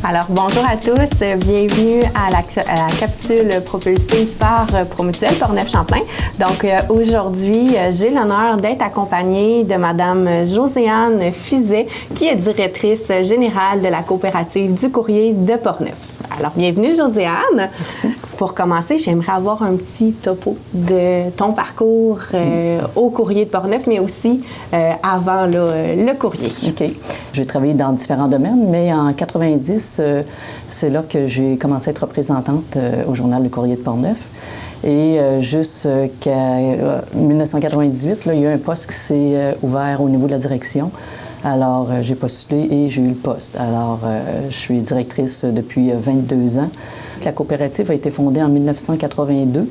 Alors, bonjour à tous. Bienvenue à la capsule propulsée par Promutuelle Portneuf-Champlain. Donc, aujourd'hui, j'ai l'honneur d'être accompagnée de Madame Josiane Fizet, qui est directrice générale de la coopérative du courrier de Portneuf. Alors, bienvenue, Josiane. Merci. Pour commencer, j'aimerais avoir un petit topo de ton parcours au courrier de Portneuf, mais aussi avant le courrier. OK. J'ai travaillé dans différents domaines, mais en 90, c'est là que j'ai commencé à être représentante au journal Le Courrier de Portneuf. Et jusqu'à 1998, là, il y a eu un poste qui s'est ouvert au niveau de la direction. Alors, j'ai postulé et j'ai eu le poste. Alors, je suis directrice depuis 22 ans. La coopérative a été fondée en 1982.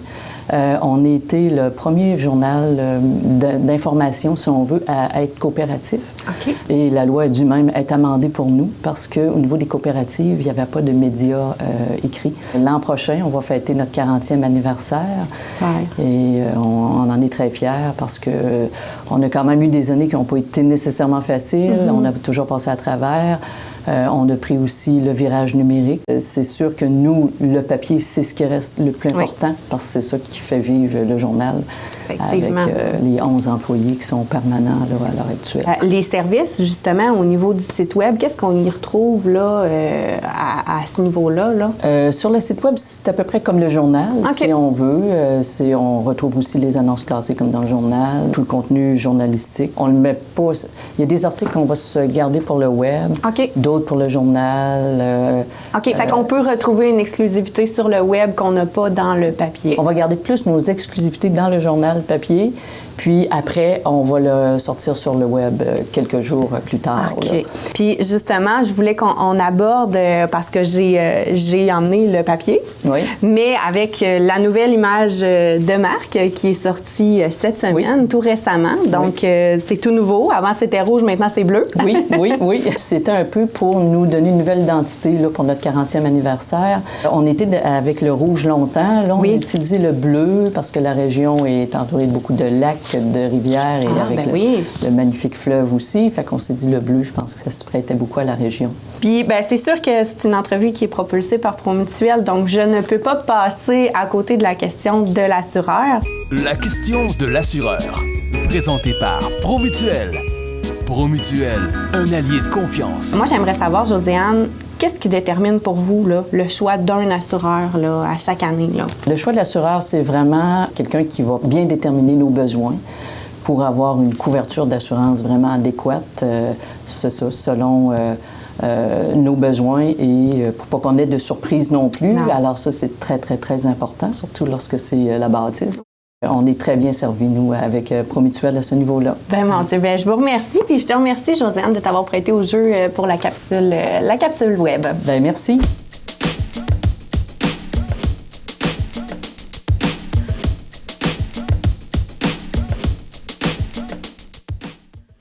On a été le premier journal d'information, si on veut, à être coopératif. OK. Et la loi a dû même être amendée pour nous parce qu'au niveau des coopératives, il n'y avait pas de médias écrits. L'an prochain, on va fêter notre 40e anniversaire. Ouais. Et on en est très fiers parce qu'on a quand même eu des années qui n'ont pas été nécessairement faciles. Mm-hmm. On a toujours passé à travers. On a pris aussi le virage numérique. C'est sûr que nous, le papier, c'est ce qui reste le plus important parce que c'est ça qui fait vivre le journal avec les 11 employés qui sont permanents là, à l'heure actuelle. Les services, justement, au niveau du site Web, qu'est-ce qu'on y retrouve là, à ce niveau-là? Là? Sur le site Web, c'est à peu près comme le journal, si on veut. On retrouve aussi les annonces classées comme dans le journal, tout le contenu journalistique. On le met pas... Il y a des articles qu'on va se garder pour le Web, d'autres pour le journal. OK, fait qu'on peut retrouver une exclusivité sur le Web qu'on n'a pas dans le papier. On va garder plus nos exclusivités dans le journal papier, puis après, on va le sortir sur le Web quelques jours plus tard. OK. Là. Puis justement, je voulais qu'on aborde, parce que j'ai emmené le papier, mais avec la nouvelle image de marque qui est sortie cette semaine, tout récemment. Donc, c'est tout nouveau. Avant, c'était rouge, maintenant, c'est bleu. Oui. C'était un peu pour nous donner une nouvelle identité là, pour notre 40e anniversaire. On était avec le rouge longtemps. Là, on a utilisé le bleu parce que la région est entourée de beaucoup de lacs, de rivières et avec le magnifique fleuve aussi. Fait qu'on s'est dit le bleu, je pense que ça se prêtait beaucoup à la région. Puis, c'est sûr que c'est une entrevue qui est propulsée par Promutuelle, donc je ne peux pas passer à côté de la question de l'assureur. La question de l'assureur, présentée par Promutuelle. Promutuelle, un allié de confiance. Moi, j'aimerais savoir, Josiane, qu'est-ce qui détermine pour vous là, le choix d'un assureur là, à chaque année? Là? Le choix de l'assureur, c'est vraiment quelqu'un qui va bien déterminer nos besoins pour avoir une couverture d'assurance vraiment adéquate, selon nos besoins et pour pas qu'on ait de surprise non plus. Non. Alors ça, c'est très, très, très important, surtout lorsque c'est la bâtisse. On est très bien servis, nous, avec Promutuelle à ce niveau-là. Mon Dieu, je vous remercie. Puis je te remercie, Josiane, de t'avoir prêté au jeu pour la capsule Web. Merci.